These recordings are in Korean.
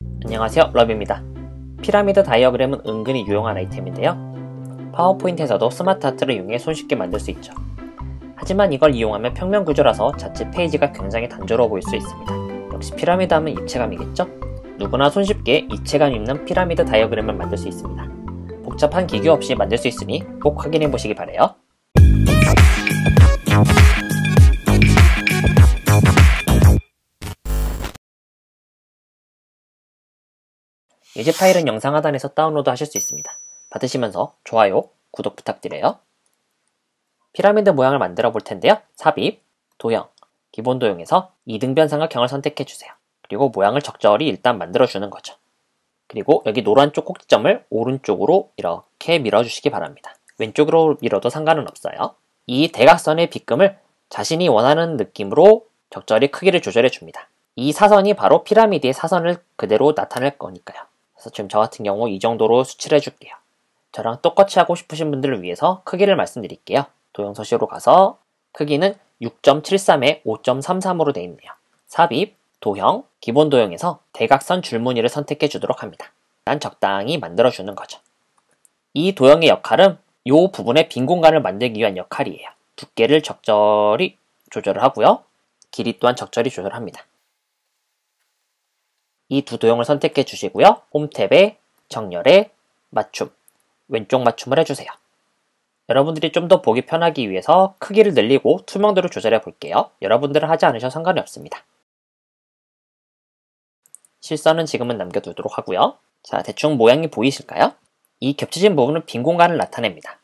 안녕하세요, 러비입니다. 피라미드 다이어그램은 은근히 유용한 아이템인데요. 파워포인트에서도 스마트 아트를 이용해 손쉽게 만들 수 있죠. 하지만 이걸 이용하면 평면 구조라서 자체 페이지가 굉장히 단조로워 보일 수 있습니다. 역시 피라미드 하면 입체감이겠죠? 누구나 손쉽게 입체감 있는 피라미드 다이어그램을 만들 수 있습니다. 복잡한 기교 없이 만들 수 있으니 꼭 확인해 보시기 바래요. 예제 파일은 영상 하단에서 다운로드 하실 수 있습니다. 받으시면서 좋아요, 구독 부탁드려요. 피라미드 모양을 만들어 볼 텐데요. 삽입, 도형, 기본 도형에서 이등변 삼각형을 선택해 주세요. 그리고 모양을 적절히 일단 만들어 주는 거죠. 그리고 여기 노란 쪽 꼭지점을 오른쪽으로 이렇게 밀어주시기 바랍니다. 왼쪽으로 밀어도 상관은 없어요. 이 대각선의 빗금을 자신이 원하는 느낌으로 적절히 크기를 조절해 줍니다. 이 사선이 바로 피라미드의 사선을 그대로 나타낼 거니까요. 그래서 지금 저 같은 경우 이 정도로 수치를 해줄게요. 저랑 똑같이 하고 싶으신 분들을 위해서 크기를 말씀드릴게요. 도형 서식으로 가서 크기는 6.73에 5.33으로 되어 있네요. 삽입, 도형, 기본 도형에서 대각선 줄무늬를 선택해 주도록 합니다. 난 적당히 만들어 주는 거죠. 이 도형의 역할은 이 부분에 빈 공간을 만들기 위한 역할이에요. 두께를 적절히 조절을 하고요. 길이 또한 적절히 조절합니다. 이 두 도형을 선택해 주시고요. 홈 탭에 정렬에 맞춤, 왼쪽 맞춤을 해주세요. 여러분들이 좀 더 보기 편하기 위해서 크기를 늘리고 투명도를 조절해 볼게요. 여러분들은 하지 않으셔도 상관이 없습니다. 실선은 지금은 남겨두도록 하고요. 자, 대충 모양이 보이실까요? 이 겹쳐진 부분은 빈 공간을 나타냅니다.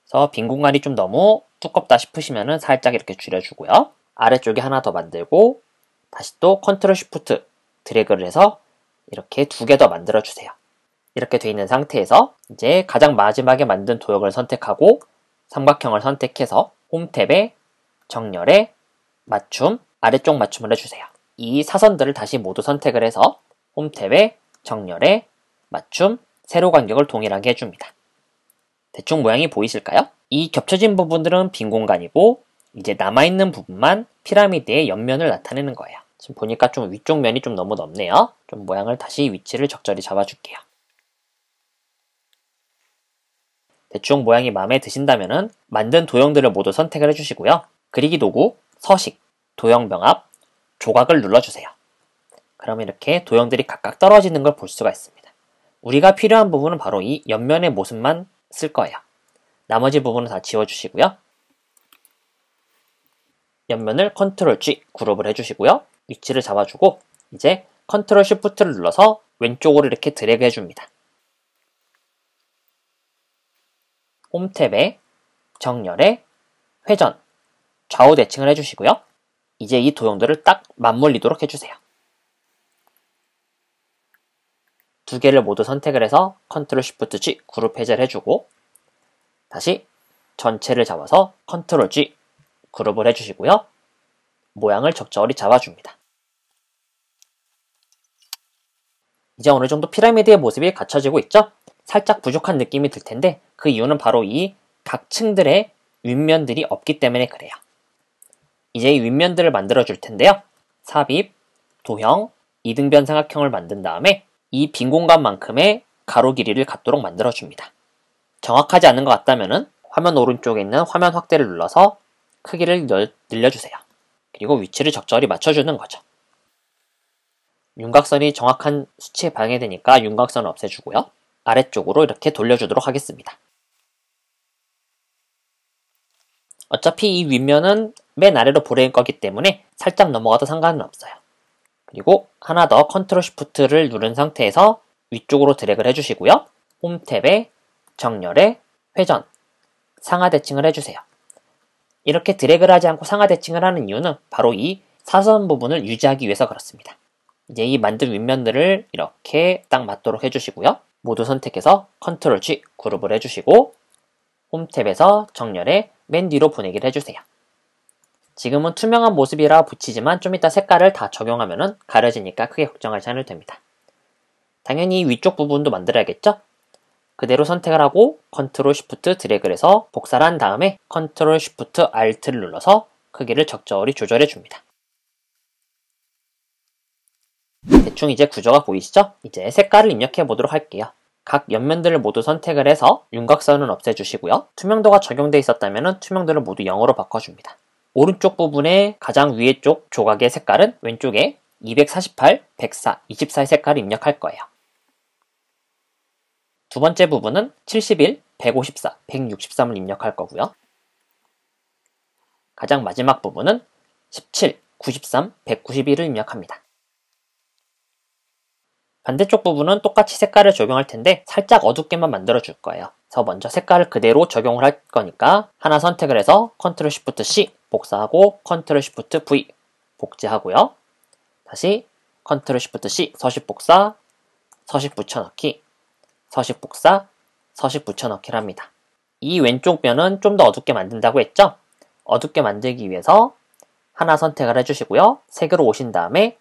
그래서 빈 공간이 좀 너무 두껍다 싶으시면 살짝 이렇게 줄여주고요. 아래쪽에 하나 더 만들고 다시 또 컨트롤 쉬프트 드래그를 해서 이렇게 두 개 더 만들어 주세요. 이렇게 되어 있는 상태에서 이제 가장 마지막에 만든 도형을 선택하고 삼각형을 선택해서 홈 탭에 정렬에 맞춤, 아래쪽 맞춤을 해주세요. 이 사선들을 다시 모두 선택을 해서 홈 탭에 정렬에 맞춤, 세로 간격을 동일하게 해줍니다. 대충 모양이 보이실까요? 이 겹쳐진 부분들은 빈 공간이고 이제 남아있는 부분만 피라미드의 옆면을 나타내는 거예요. 지금 보니까 좀 위쪽 면이 좀 너무 넓네요. 좀 모양을 다시 위치를 적절히 잡아줄게요. 대충 모양이 마음에 드신다면 만든 도형들을 모두 선택을 해주시고요. 그리기 도구, 서식, 도형 병합, 조각을 눌러주세요. 그러면 이렇게 도형들이 각각 떨어지는 걸 볼 수가 있습니다. 우리가 필요한 부분은 바로 이 옆면의 모습만 쓸 거예요. 나머지 부분은 다 지워주시고요. 옆면을 컨트롤 G 그룹을 해주시고요. 위치를 잡아주고 이제 컨트롤 쉬프트를 눌러서 왼쪽으로 이렇게 드래그 해줍니다. 홈 탭에 정렬에 회전, 좌우 대칭을 해주시고요. 이제 이 도형들을 딱 맞물리도록 해주세요. 두 개를 모두 선택을 해서 컨트롤 쉬프트 G 그룹 해제를 해주고 다시 전체를 잡아서 컨트롤 G 그룹을 해주시고요. 모양을 적절히 잡아줍니다. 이제 어느 정도 피라미드의 모습이 갖춰지고 있죠? 살짝 부족한 느낌이 들 텐데 그 이유는 바로 이 각 층들의 윗면들이 없기 때문에 그래요. 이제 이 윗면들을 만들어 줄 텐데요. 삽입, 도형, 이등변 삼각형을 만든 다음에 이 빈 공간만큼의 가로 길이를 갖도록 만들어 줍니다. 정확하지 않은 것 같다면 화면 오른쪽에 있는 화면 확대를 눌러서 크기를 늘려주세요. 그리고 위치를 적절히 맞춰주는 거죠. 윤곽선이 정확한 수치에 방해되니까 윤곽선을 없애주고요. 아래쪽으로 이렇게 돌려주도록 하겠습니다. 어차피 이 윗면은 맨 아래로 보낼 거기 때문에 살짝 넘어가도 상관은 없어요. 그리고 하나 더 컨트롤 쉬프트를 누른 상태에서 위쪽으로 드래그를 해주시고요. 홈 탭에 정렬에 회전, 상하 대칭을 해주세요. 이렇게 드래그를 하지 않고 상하 대칭을 하는 이유는 바로 이 사선 부분을 유지하기 위해서 그렇습니다. 이제 이 만든 윗면들을 이렇게 딱 맞도록 해주시고요. 모두 선택해서 컨트롤 G 그룹을 해주시고 홈 탭에서 정렬에 맨 뒤로 보내기를 해주세요. 지금은 투명한 모습이라 붙이지만 좀 이따 색깔을 다 적용하면 가려지니까 크게 걱정하지 않을 됩니다. 당연히 위쪽 부분도 만들어야겠죠? 그대로 선택을 하고 컨트롤 쉬프트 드래그를 해서 복사를 한 다음에 컨트롤 쉬프트 알트를 눌러서 크기를 적절히 조절해 줍니다. 대충 이제 구조가 보이시죠? 이제 색깔을 입력해 보도록 할게요. 각 옆면들을 모두 선택을 해서 윤곽선은 없애주시고요. 투명도가 적용되어 있었다면 투명도를 모두 0으로 바꿔줍니다. 오른쪽 부분의 가장 위에 쪽 조각의 색깔은 왼쪽에 248, 104, 24의 색깔을 입력할 거예요. 두 번째 부분은 71, 154, 163을 입력할 거고요. 가장 마지막 부분은 17, 93, 191을 입력합니다. 반대쪽 부분은 똑같이 색깔을 적용할 텐데 살짝 어둡게만 만들어 줄 거예요. 그래서 먼저 색깔을 그대로 적용을 할 거니까 하나 선택을 해서 Ctrl Shift C 복사하고 Ctrl Shift V 복제하고요. 다시 Ctrl Shift C 서식 복사, 서식 붙여넣기, 서식 복사, 서식 붙여넣기를 합니다. 이 왼쪽 면은 좀 더 어둡게 만든다고 했죠? 어둡게 만들기 위해서 하나 선택을 해주시고요. 색으로 오신 다음에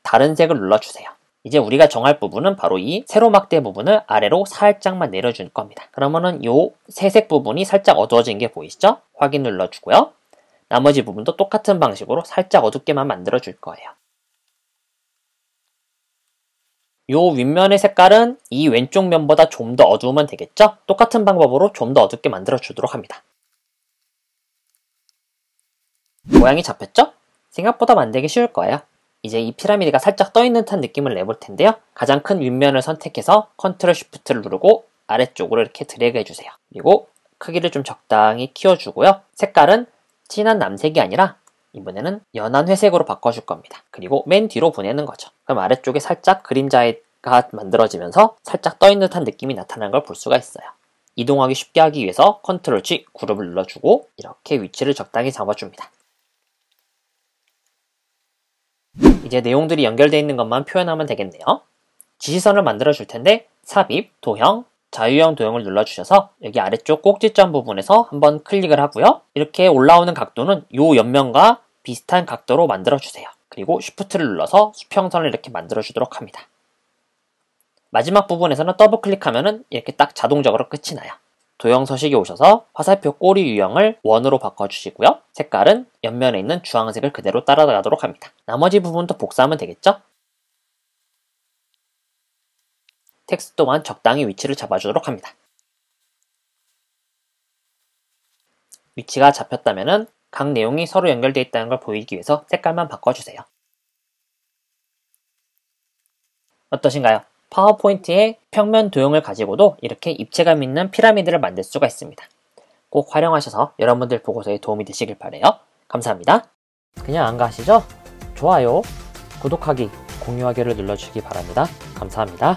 다른 색을 눌러주세요. 이제 우리가 정할 부분은 바로 이 세로 막대 부분을 아래로 살짝만 내려줄 겁니다. 그러면은 요 새색 부분이 살짝 어두워진 게 보이시죠? 확인 눌러주고요. 나머지 부분도 똑같은 방식으로 살짝 어둡게만 만들어 줄 거예요. 요 윗면의 색깔은 이 왼쪽 면보다 좀 더 어두우면 되겠죠? 똑같은 방법으로 좀 더 어둡게 만들어 주도록 합니다. 모양이 잡혔죠? 생각보다 만들기 쉬울 거예요. 이제 이 피라미드가 살짝 떠있는 듯한 느낌을 내볼 텐데요. 가장 큰 윗면을 선택해서 Ctrl Shift를 누르고 아래쪽으로 이렇게 드래그 해주세요. 그리고 크기를 좀 적당히 키워주고요. 색깔은 진한 남색이 아니라 이번에는 연한 회색으로 바꿔줄 겁니다. 그리고 맨 뒤로 보내는 거죠. 그럼 아래쪽에 살짝 그림자가 만들어지면서 살짝 떠있는 듯한 느낌이 나타나는 걸 볼 수가 있어요. 이동하기 쉽게 하기 위해서 Ctrl G 그룹을 눌러주고 이렇게 위치를 적당히 잡아줍니다. 이제 내용들이 연결되어 있는 것만 표현하면 되겠네요. 지시선을 만들어 줄 텐데 삽입, 도형, 자유형 도형을 눌러주셔서 여기 아래쪽 꼭지점 부분에서 한번 클릭을 하고요. 이렇게 올라오는 각도는 요 옆면과 비슷한 각도로 만들어 주세요. 그리고 Shift를 눌러서 수평선을 이렇게 만들어 주도록 합니다. 마지막 부분에서는 더블 클릭하면 이렇게 딱 자동적으로 끝이 나요. 도형 서식에 오셔서 화살표 꼬리 유형을 원으로 바꿔주시고요. 색깔은 옆면에 있는 주황색을 그대로 따라가도록 합니다. 나머지 부분도 복사하면 되겠죠? 텍스트 또한 적당히 위치를 잡아주도록 합니다. 위치가 잡혔다면 각 내용이 서로 연결되어 있다는 걸 보이기 위해서 색깔만 바꿔주세요. 어떠신가요? 파워포인트의 평면 도형을 가지고도 이렇게 입체감 있는 피라미드를 만들 수가 있습니다. 꼭 활용하셔서 여러분들 보고서에 도움이 되시길 바라요. 감사합니다. 그냥 안 가시죠? 좋아요, 구독하기, 공유하기를 눌러주시기 바랍니다. 감사합니다.